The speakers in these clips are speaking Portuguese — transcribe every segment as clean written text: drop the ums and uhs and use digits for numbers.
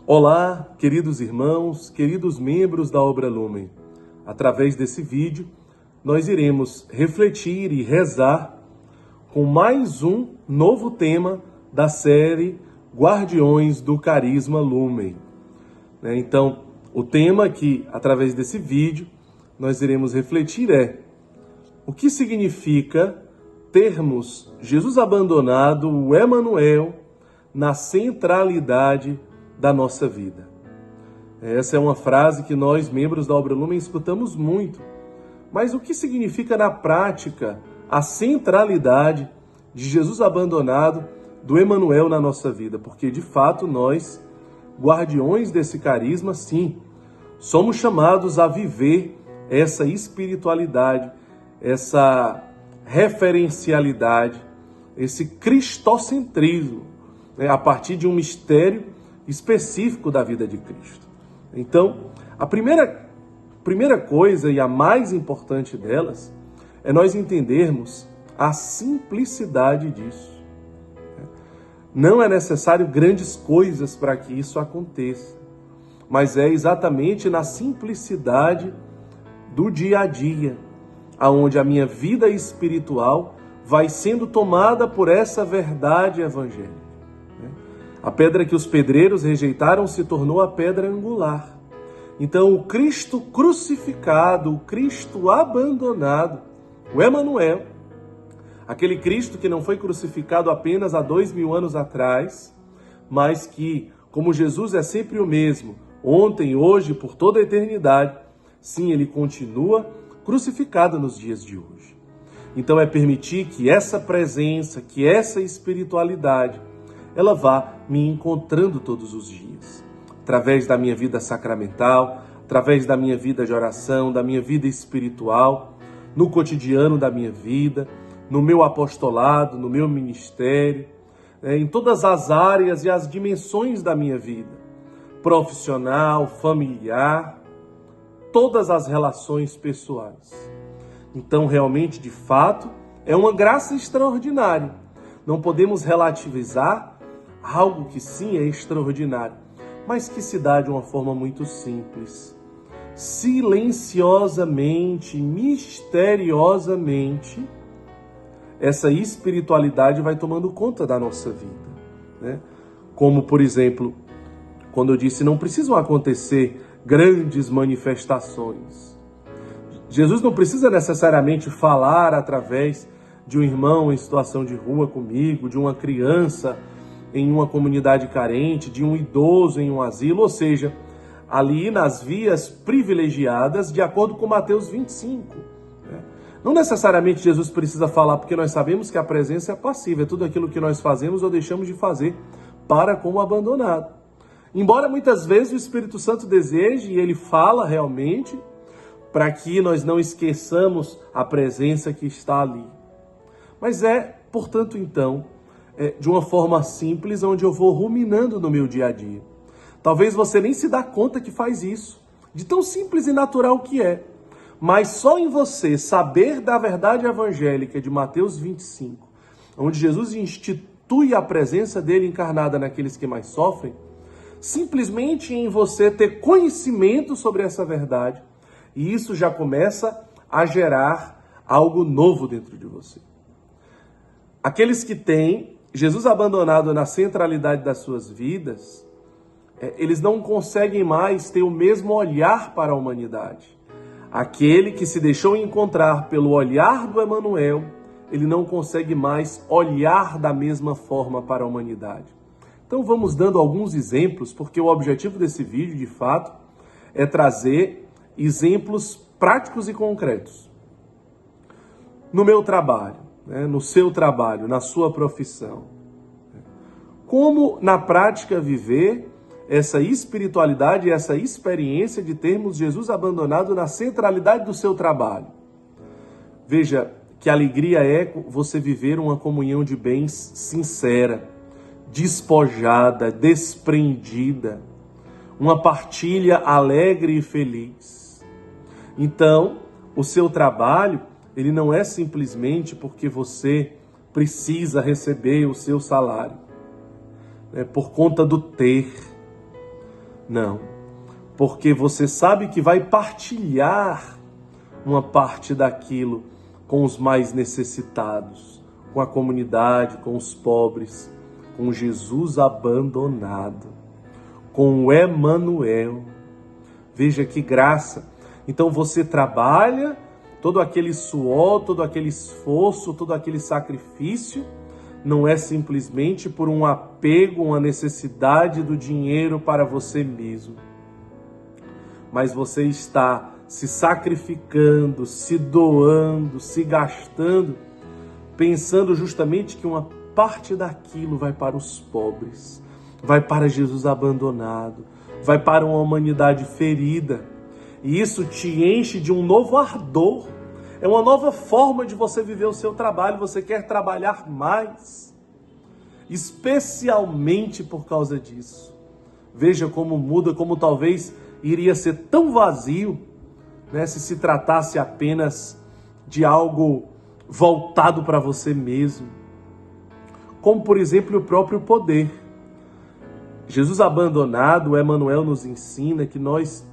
Olá, queridos irmãos, queridos membros da Obra Lumen. Através desse vídeo, nós iremos refletir e rezar com mais um novo tema da série Guardiões do Carisma Lumen. Então, o tema que, através desse vídeo, nós iremos refletir é: o que significa termos Jesus abandonado, o Emmanuel, na centralidade da nossa vida? Essa é uma frase que nós, membros da Obra Lumen, escutamos muito. Mas o que significa na prática a centralidade de Jesus abandonado, do Emmanuel na nossa vida? Porque, de fato, nós, guardiões desse carisma, sim, somos chamados a viver essa espiritualidade, essa referencialidade, esse cristocentrismo, a partir de um mistério específico da vida de Cristo. Então, a primeira coisa e a mais importante delas é nós entendermos a simplicidade disso. Não é necessário grandes coisas para que isso aconteça, mas é exatamente na simplicidade do dia a dia, aonde a minha vida espiritual vai sendo tomada por essa verdade evangélica. A pedra que os pedreiros rejeitaram se tornou a pedra angular. Então, o Cristo crucificado, o Cristo abandonado, o Emmanuel, aquele Cristo que não foi crucificado apenas há 2000 anos atrás, mas que, como Jesus é sempre o mesmo, ontem, hoje, por toda a eternidade, sim, ele continua crucificado nos dias de hoje. Então, é permitir que essa presença, que essa espiritualidade, ela vá me encontrando todos os dias, através da minha vida sacramental, através da minha vida de oração, da minha vida espiritual, no cotidiano da minha vida, no meu apostolado, no meu ministério, em todas as áreas e as dimensões da minha vida, profissional, familiar, todas as relações pessoais. Então, realmente, de fato, é uma graça extraordinária. Não podemos relativizar algo que sim é extraordinário, mas que se dá de uma forma muito simples. Silenciosamente, misteriosamente, essa espiritualidade vai tomando conta da nossa vida. Como, por exemplo, quando eu disse, não precisam acontecer grandes manifestações. Jesus não precisa necessariamente falar através de um irmão em situação de rua comigo, de uma criança em uma comunidade carente, de um idoso em um asilo, ou seja, ali nas vias privilegiadas, de acordo com Mateus 25. Não necessariamente Jesus precisa falar, porque nós sabemos que a presença é passiva, é tudo aquilo que nós fazemos ou deixamos de fazer para com o abandonado. Embora muitas vezes o Espírito Santo deseje, e ele fala realmente, para que nós não esqueçamos a presença que está ali. Mas portanto, então, de uma forma simples, onde eu vou ruminando no meu dia a dia. Talvez você nem se dá conta que faz isso, de tão simples e natural que é. Mas só em você saber da verdade evangélica de Mateus 25, onde Jesus institui a presença dele encarnada naqueles que mais sofrem, simplesmente em você ter conhecimento sobre essa verdade, e isso já começa a gerar algo novo dentro de você. Aqueles que têm Jesus abandonado na centralidade das suas vidas, eles não conseguem mais ter o mesmo olhar para a humanidade. Aquele que se deixou encontrar pelo olhar do Emmanuel, ele não consegue mais olhar da mesma forma para a humanidade. Então vamos dando alguns exemplos, porque o objetivo desse vídeo, de fato, é trazer exemplos práticos e concretos. No meu trabalho, no seu trabalho, na sua profissão. Como, na prática, viver essa espiritualidade e essa experiência de termos Jesus abandonado na centralidade do seu trabalho? Veja que alegria é você viver uma comunhão de bens sincera, despojada, desprendida, uma partilha alegre e feliz. Então, o seu trabalho, ele não é simplesmente porque você precisa receber o seu salário, por conta do ter. Não, porque você sabe que vai partilhar uma parte daquilo com os mais necessitados, com a comunidade, com os pobres, com Jesus abandonado, com o Emanuel. Veja que graça. Então você trabalha, todo aquele suor, todo aquele esforço, todo aquele sacrifício, não é simplesmente por um apego, uma necessidade do dinheiro para você mesmo. Mas você está se sacrificando, se doando, se gastando, pensando justamente que uma parte daquilo vai para os pobres, vai para Jesus abandonado, vai para uma humanidade ferida. E isso te enche de um novo ardor. É uma nova forma de você viver o seu trabalho. Você quer trabalhar mais, especialmente por causa disso. Veja como muda, como talvez iria ser tão vazio, né, se tratasse apenas de algo voltado para você mesmo. Como, por exemplo, o próprio poder. Jesus abandonado, o Emanuel nos ensina que nós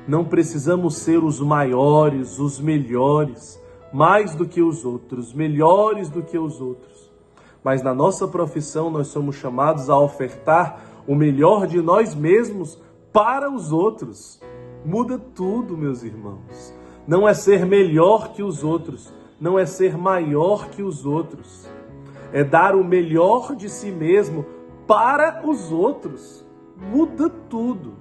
não precisamos ser os maiores, os melhores, mais do que os outros, melhores do que os outros. Mas na nossa profissão nós somos chamados a ofertar o melhor de nós mesmos para os outros. Muda tudo, meus irmãos. Não é ser melhor que os outros, não é ser maior que os outros. É dar o melhor de si mesmo para os outros. Muda tudo.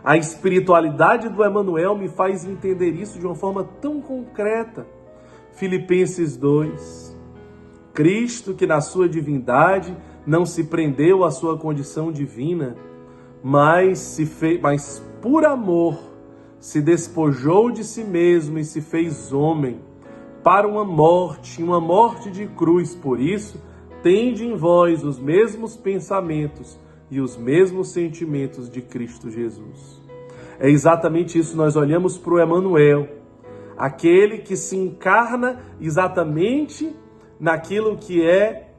A espiritualidade do Emanuel me faz entender isso de uma forma tão concreta. Filipenses 2. Cristo, que na sua divindade não se prendeu à sua condição divina, mas por amor se despojou de si mesmo e se fez homem para uma morte de cruz. Por isso, tende em vós os mesmos pensamentos e os mesmos sentimentos de Cristo Jesus. É exatamente isso, nós olhamos para o Emanuel, aquele que se encarna exatamente naquilo que é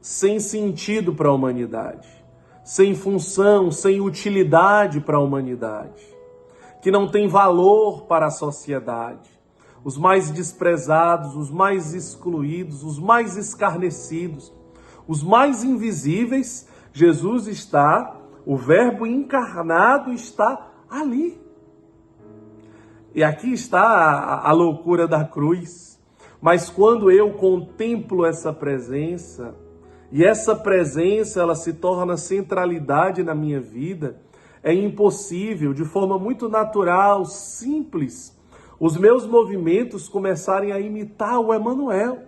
sem sentido para a humanidade, sem função, sem utilidade para a humanidade, que não tem valor para a sociedade. Os mais desprezados, os mais excluídos, os mais escarnecidos, os mais invisíveis, Jesus está, o Verbo encarnado está ali. E aqui está a loucura da cruz. Mas quando eu contemplo essa presença, e essa presença ela se torna centralidade na minha vida, é impossível, de forma muito natural, simples, os meus movimentos começarem a imitar o Emanuel,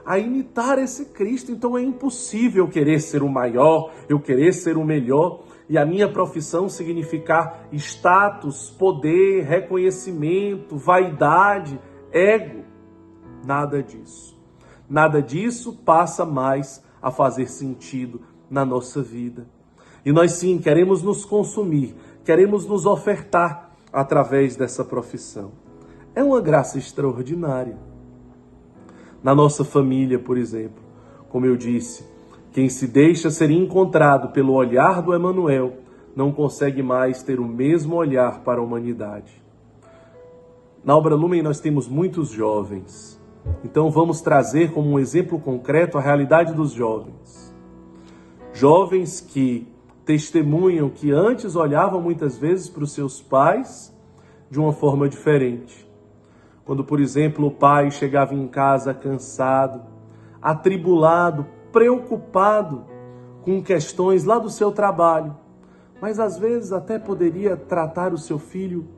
a imitar esse Cristo. Então é impossível eu querer ser o maior, eu querer ser o melhor, e a minha profissão significar status, poder, reconhecimento, vaidade, ego. Nada disso. Nada disso passa mais a fazer sentido na nossa vida. E nós sim queremos nos consumir, queremos nos ofertar através dessa profissão. É uma graça extraordinária. Na nossa família, por exemplo, como eu disse, quem se deixa ser encontrado pelo olhar do Emanuel não consegue mais ter o mesmo olhar para a humanidade. Na Obra Lumen nós temos muitos jovens, então vamos trazer como um exemplo concreto a realidade dos jovens. Jovens que testemunham que antes olhavam muitas vezes para os seus pais de uma forma diferente. Quando, por exemplo, o pai chegava em casa cansado, atribulado, preocupado com questões lá do seu trabalho, mas às vezes até poderia tratar o seu filho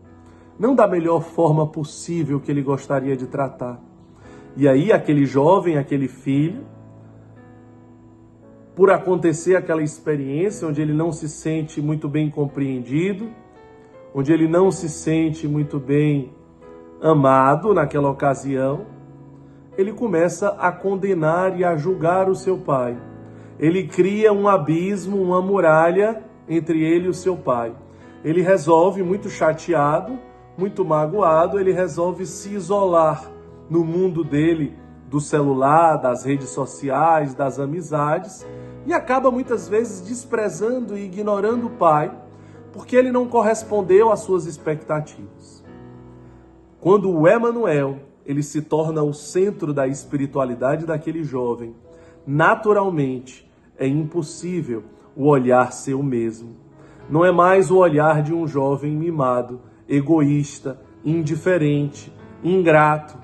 não da melhor forma possível que ele gostaria de tratar. E aí aquele jovem, aquele filho, por acontecer aquela experiência onde ele não se sente muito bem compreendido, onde ele não se sente muito bem amado naquela ocasião, ele começa a condenar e a julgar o seu pai. Ele cria um abismo, uma muralha entre ele e o seu pai. Ele resolve, muito chateado, muito magoado, ele resolve se isolar no mundo dele, do celular, das redes sociais, das amizades, e acaba muitas vezes desprezando e ignorando o pai, porque ele não correspondeu às suas expectativas. Quando o Emanuel, ele se torna o centro da espiritualidade daquele jovem, naturalmente é impossível o olhar ser o mesmo. Não é mais o olhar de um jovem mimado, egoísta, indiferente, ingrato,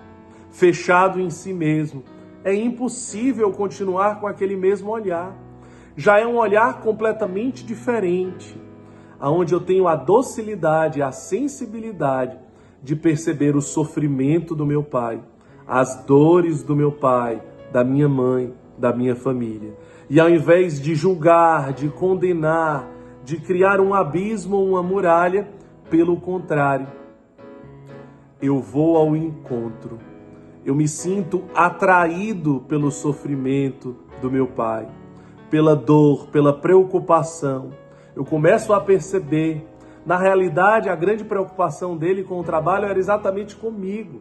fechado em si mesmo. É impossível continuar com aquele mesmo olhar. Já é um olhar completamente diferente, onde eu tenho a docilidade, a sensibilidade de perceber o sofrimento do meu pai, as dores do meu pai, da minha mãe, da minha família. E ao invés de julgar, de condenar, de criar um abismo ou uma muralha, pelo contrário, eu vou ao encontro. Eu me sinto atraído pelo sofrimento do meu pai, pela dor, pela preocupação. Eu começo a perceber, na realidade, a grande preocupação dele com o trabalho era exatamente comigo.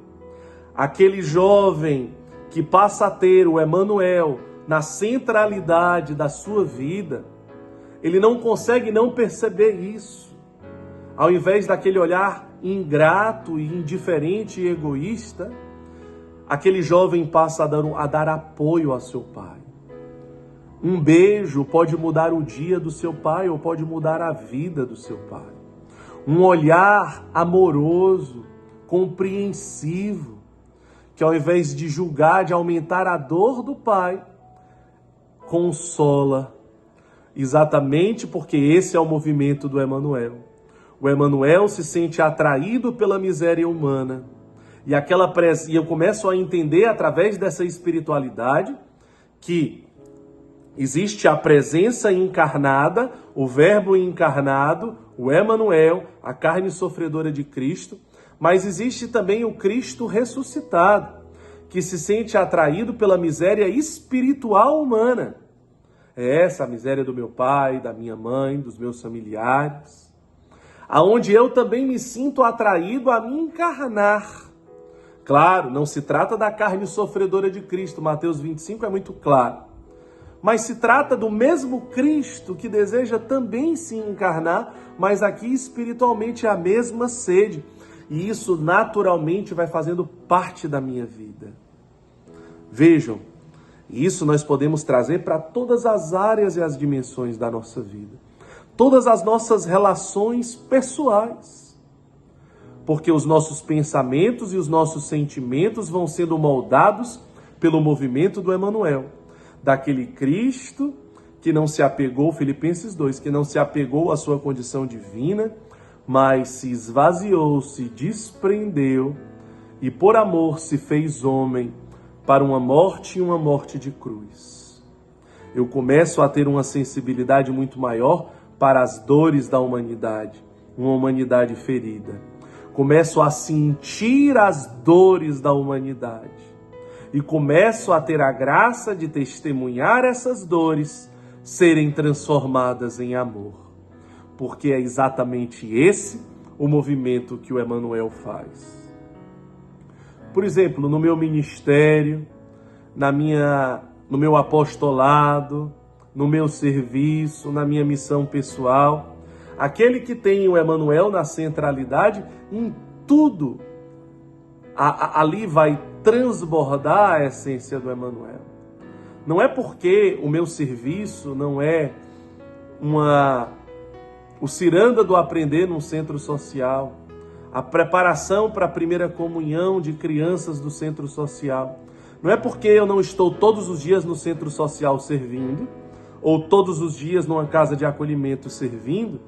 Aquele jovem que passa a ter o Emanuel na centralidade da sua vida, ele não consegue não perceber isso. Ao invés daquele olhar ingrato e indiferente e egoísta, aquele jovem passa a dar apoio a seu pai. Um beijo pode mudar o dia do seu pai ou pode mudar a vida do seu pai. Um olhar amoroso, compreensivo, que ao invés de julgar, de aumentar a dor do pai, consola. Exatamente porque esse é o movimento do Emanuel. O Emanuel se sente atraído pela miséria humana. E eu começo a entender através dessa espiritualidade que existe a presença encarnada, o verbo encarnado, o Emanuel, a carne sofredora de Cristo, mas existe também o Cristo ressuscitado, que se sente atraído pela miséria espiritual humana. É essa a miséria do meu pai, da minha mãe, dos meus familiares, aonde eu também me sinto atraído a me encarnar. Claro, não se trata da carne sofredora de Cristo, Mateus 25 é muito claro. Mas se trata do mesmo Cristo que deseja também se encarnar, mas aqui espiritualmente é a mesma sede. E isso naturalmente vai fazendo parte da minha vida. Vejam, isso nós podemos trazer para todas as áreas e as dimensões da nossa vida. Todas as nossas relações pessoais. Porque os nossos pensamentos e os nossos sentimentos vão sendo moldados pelo movimento do Emanuel. Daquele Cristo que não se apegou, Filipenses 2, que não se apegou à sua condição divina, mas se esvaziou, se desprendeu e por amor se fez homem para uma morte e uma morte de cruz. Eu começo a ter uma sensibilidade muito maior para as dores da humanidade, uma humanidade ferida. Começo a sentir as dores da humanidade. E começo a ter a graça de testemunhar essas dores serem transformadas em amor. Porque é exatamente esse o movimento que o Emanuel faz. Por exemplo, no meu ministério, no meu apostolado, no meu serviço, na minha missão pessoal, aquele que tem o Emanuel na centralidade, em tudo, ali vai transbordar a essência do Emanuel. Não é porque o meu serviço não é o ciranda do aprender num centro social, a preparação para a primeira comunhão de crianças do centro social. Não é porque eu não estou todos os dias no centro social servindo, ou todos os dias numa casa de acolhimento servindo,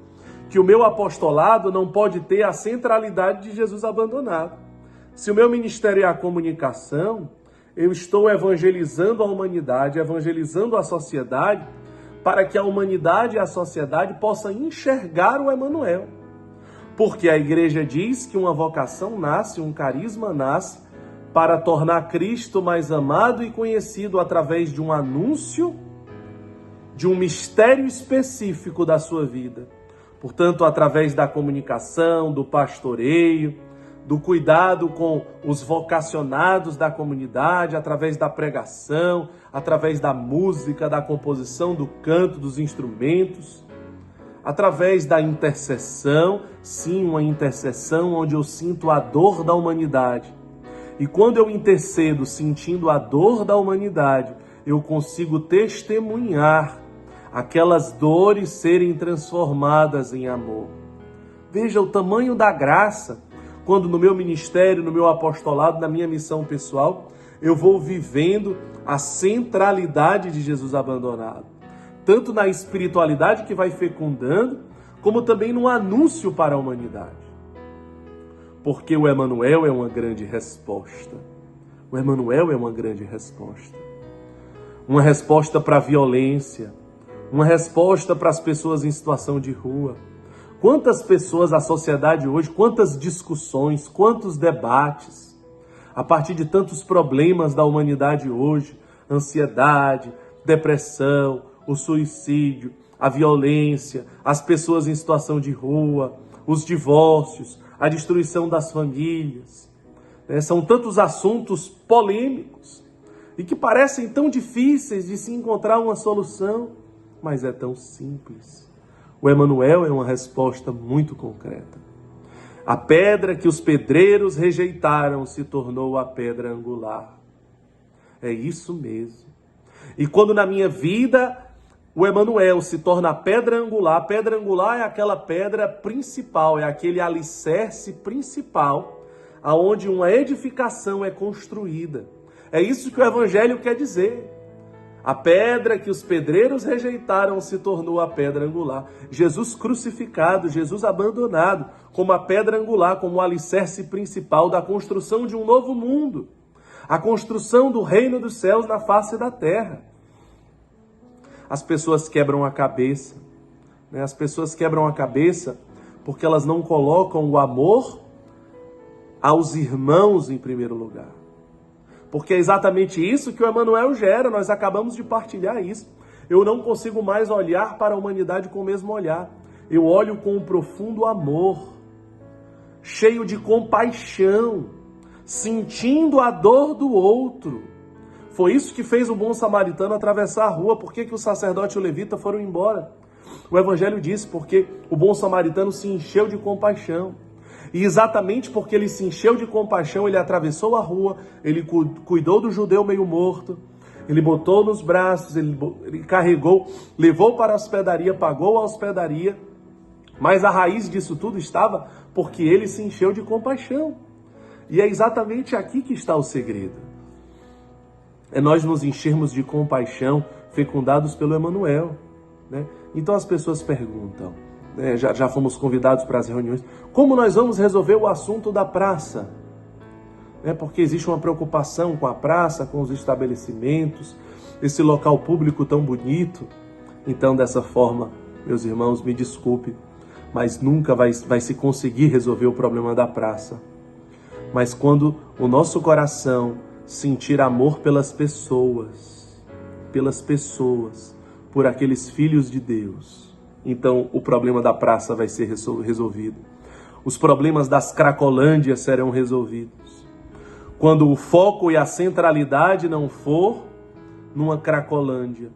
que o meu apostolado não pode ter a centralidade de Jesus abandonado. Se o meu ministério é a comunicação, eu estou evangelizando a humanidade, evangelizando a sociedade, para que a humanidade e a sociedade possam enxergar o Emanuel. Porque a igreja diz que uma vocação nasce, um carisma nasce, para tornar Cristo mais amado e conhecido através de um anúncio, de um mistério específico da sua vida. Portanto, através da comunicação, do pastoreio, do cuidado com os vocacionados da comunidade, através da pregação, através da música, da composição, do canto, dos instrumentos, através da intercessão, sim, uma intercessão onde eu sinto a dor da humanidade. E quando eu intercedo sentindo a dor da humanidade, eu consigo testemunhar aquelas dores serem transformadas em amor. Veja o tamanho da graça quando no meu ministério, no meu apostolado, na minha missão pessoal, eu vou vivendo a centralidade de Jesus abandonado. Tanto na espiritualidade que vai fecundando, como também no anúncio para a humanidade. Porque o Emanuel é uma grande resposta. O Emanuel é uma grande resposta. Uma resposta para a violência, uma resposta para as pessoas em situação de rua. Quantas pessoas, a sociedade hoje, quantas discussões, quantos debates, a partir de tantos problemas da humanidade hoje, ansiedade, depressão, o suicídio, a violência, as pessoas em situação de rua, os divórcios, a destruição das famílias. São tantos assuntos polêmicos e que parecem tão difíceis de se encontrar uma solução, mas é tão simples. O Emanuel é uma resposta muito concreta. A pedra que os pedreiros rejeitaram se tornou a pedra angular. É isso mesmo. E quando na minha vida o Emanuel se torna a pedra angular é aquela pedra principal, é aquele alicerce principal aonde uma edificação é construída. É isso que o Evangelho quer dizer. A pedra que os pedreiros rejeitaram se tornou a pedra angular. Jesus crucificado, Jesus abandonado, como a pedra angular, como o alicerce principal da construção de um novo mundo. A construção do reino dos céus na face da terra. As pessoas quebram a cabeça. As pessoas quebram a cabeça porque elas não colocam o amor aos irmãos em primeiro lugar. Porque é exatamente isso que o Emanuel gera, nós acabamos de partilhar isso. Eu não consigo mais olhar para a humanidade com o mesmo olhar. Eu olho com um profundo amor, cheio de compaixão, sentindo a dor do outro. Foi isso que fez o bom samaritano atravessar a rua. Por que o sacerdote e o levita foram embora? O Evangelho diz porque o bom samaritano se encheu de compaixão. E exatamente porque ele se encheu de compaixão, ele atravessou a rua, ele cuidou do judeu meio morto, ele botou nos braços, ele carregou, levou para a hospedaria, pagou a hospedaria. Mas a raiz disso tudo estava porque ele se encheu de compaixão. E é exatamente aqui que está o segredo. É nós nos enchermos de compaixão, fecundados pelo Emanuel. Então as pessoas perguntam, já fomos convidados para as reuniões, como nós vamos resolver o assunto da praça? Porque existe uma preocupação com a praça, com os estabelecimentos, esse local público tão bonito. Então, dessa forma, meus irmãos, me desculpe, mas nunca vai se conseguir resolver o problema da praça. Mas quando o nosso coração sentir amor pelas pessoas, por aqueles filhos de Deus, então o problema da praça vai ser resolvido. Os problemas das cracolândias serão resolvidos. Quando o foco e a centralidade não for numa cracolândia,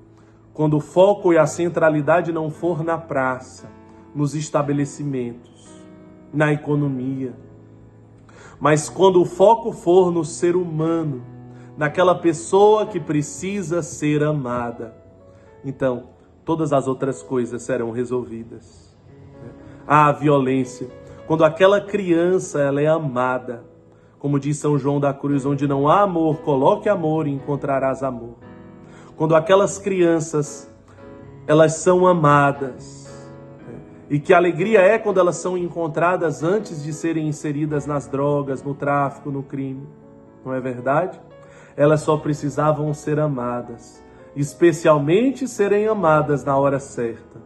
quando o foco e a centralidade não for na praça, nos estabelecimentos, na economia, mas quando o foco for no ser humano, naquela pessoa que precisa ser amada, então todas as outras coisas serão resolvidas. A violência, quando aquela criança ela é amada, como diz São João da Cruz, onde não há amor, coloque amor e encontrarás amor. Quando aquelas crianças, elas são amadas, e que alegria é quando elas são encontradas antes de serem inseridas nas drogas, no tráfico, no crime. Não é verdade? Elas só precisavam ser amadas, especialmente serem amadas na hora certa.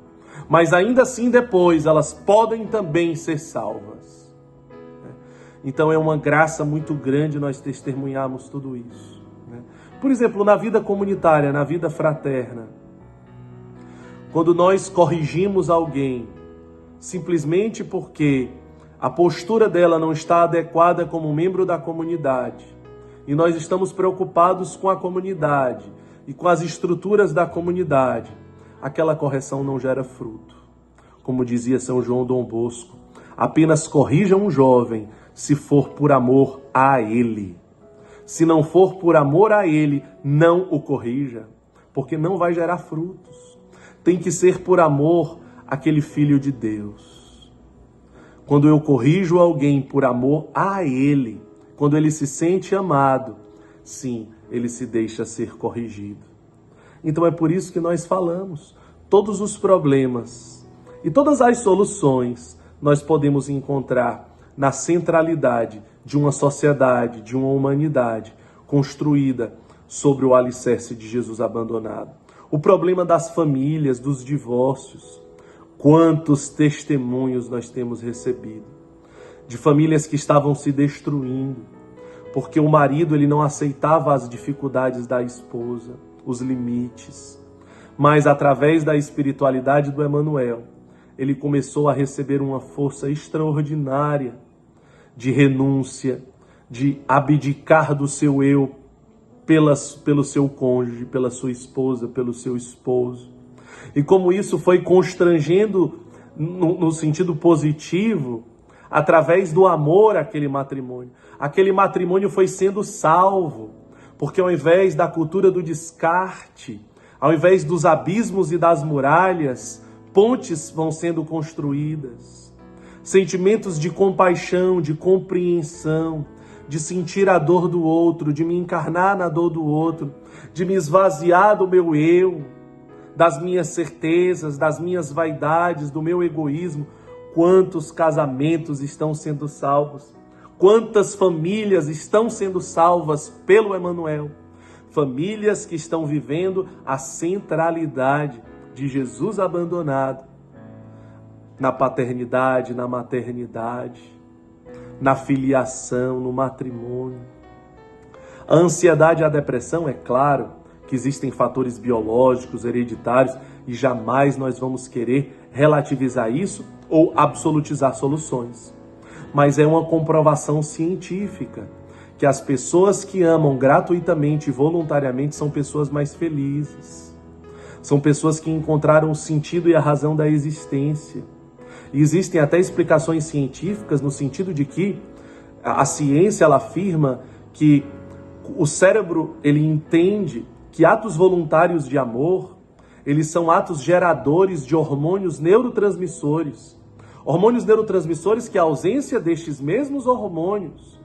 Mas ainda assim depois elas podem também ser salvas. Então é uma graça muito grande nós testemunharmos tudo isso. Por exemplo, na vida comunitária, na vida fraterna, quando nós corrigimos alguém, simplesmente porque a postura dela não está adequada como membro da comunidade, e nós estamos preocupados com a comunidade e com as estruturas da comunidade, aquela correção não gera fruto. Como dizia São João Dom Bosco, apenas corrija um jovem se for por amor a ele. Se não for por amor a ele, não o corrija, porque não vai gerar frutos. Tem que ser por amor àquele filho de Deus. Quando eu corrijo alguém por amor a ele, quando ele se sente amado, sim, ele se deixa ser corrigido. Então é por isso que nós falamos, todos os problemas e todas as soluções nós podemos encontrar na centralidade de uma sociedade, de uma humanidade construída sobre o alicerce de Jesus abandonado. O problema das famílias, dos divórcios. Quantos testemunhos nós temos recebido de famílias que estavam se destruindo porque o marido ele não aceitava as dificuldades da esposa, os limites. Mas através da espiritualidade do Emmanuel, ele começou a receber uma força extraordinária de renúncia, de abdicar do seu eu pelo seu cônjuge, pela sua esposa, pelo seu esposo. E como isso foi constrangendo no sentido positivo, através do amor àquele matrimônio. Aquele matrimônio foi sendo salvo, porque ao invés da cultura do descarte, ao invés dos abismos e das muralhas, pontes vão sendo construídas. Sentimentos de compaixão, de compreensão, de sentir a dor do outro, de me encarnar na dor do outro, de me esvaziar do meu eu, das minhas certezas, das minhas vaidades, do meu egoísmo. Quantos casamentos estão sendo salvos? Quantas famílias estão sendo salvas pelo Emmanuel? Famílias que estão vivendo a centralidade de Jesus abandonado na paternidade, na maternidade, na filiação, no matrimônio. A ansiedade e a depressão, é claro que existem fatores biológicos, hereditários, e jamais nós vamos querer relativizar isso ou absolutizar soluções. Mas é uma comprovação científica que as pessoas que amam gratuitamente e voluntariamente são pessoas mais felizes. São pessoas que encontraram o sentido e a razão da existência. E existem até explicações científicas no sentido de que a ciência ela afirma que o cérebro ele entende que atos voluntários de amor, eles são atos geradores de hormônios neurotransmissores. Hormônios neurotransmissores que a ausência destes mesmos hormônios,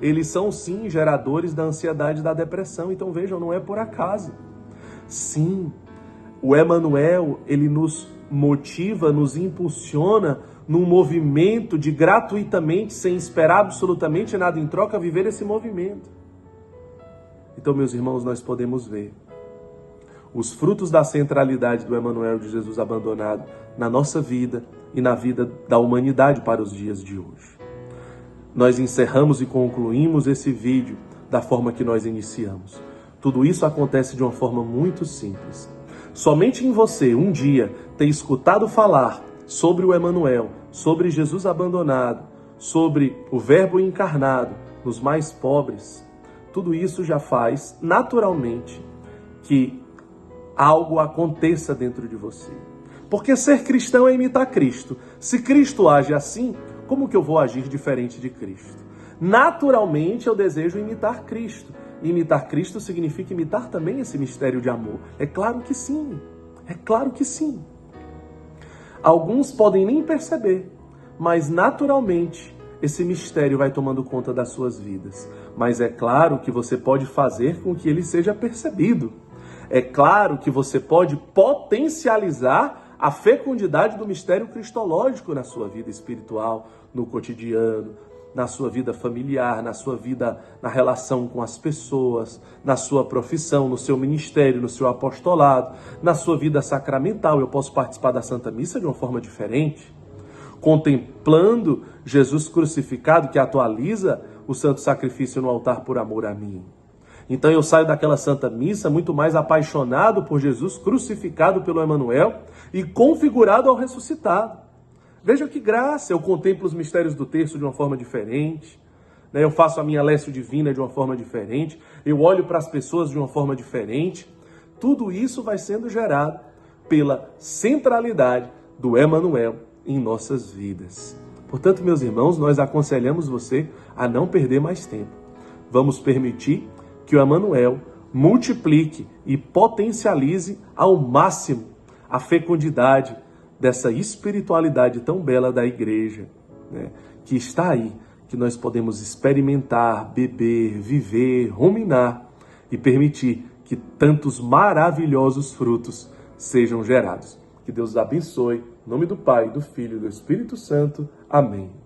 eles são sim geradores da ansiedade e da depressão. Então vejam, não é por acaso. Sim, o Emmanuel, ele nos motiva, nos impulsiona num movimento de gratuitamente, sem esperar absolutamente nada em troca, viver esse movimento. Então, meus irmãos, nós podemos ver os frutos da centralidade do Emmanuel de Jesus abandonado na nossa vida e na vida da humanidade para os dias de hoje. Nós encerramos e concluímos esse vídeo da forma que nós iniciamos. Tudo isso acontece de uma forma muito simples. Somente em você, um dia, ter escutado falar sobre o Emmanuel, sobre Jesus abandonado, sobre o Verbo encarnado nos mais pobres, tudo isso já faz naturalmente que algo aconteça dentro de você. Porque ser cristão é imitar Cristo. Se Cristo age assim, como que eu vou agir diferente de Cristo? Naturalmente eu desejo imitar Cristo. Imitar Cristo significa imitar também esse mistério de amor. É claro que sim. É claro que sim. Alguns podem nem perceber, mas naturalmente esse mistério vai tomando conta das suas vidas. Mas é claro que você pode fazer com que ele seja percebido. É claro que você pode potencializar a fecundidade do mistério cristológico na sua vida espiritual, no cotidiano, na sua vida familiar, na sua vida, na relação com as pessoas, na sua profissão, no seu ministério, no seu apostolado, na sua vida sacramental. Eu posso participar da Santa Missa de uma forma diferente, contemplando Jesus crucificado, que atualiza o santo sacrifício no altar por amor a mim. Então eu saio daquela Santa Missa muito mais apaixonado por Jesus crucificado pelo Emmanuel e configurado ao ressuscitado. Veja que graça, eu contemplo os mistérios do terço de uma forma diferente, né? Eu faço a minha lécio divina de uma forma diferente, eu olho para as pessoas de uma forma diferente. Tudo isso vai sendo gerado pela centralidade do Emmanuel em nossas vidas. Portanto, meus irmãos, nós aconselhamos você a não perder mais tempo. Vamos permitir que o Emmanuel multiplique e potencialize ao máximo a fecundidade dessa espiritualidade tão bela da igreja, né? Que está aí, que nós podemos experimentar, beber, viver, ruminar e permitir que tantos maravilhosos frutos sejam gerados. Que Deus abençoe. Em nome do Pai, do Filho e do Espírito Santo. Amém.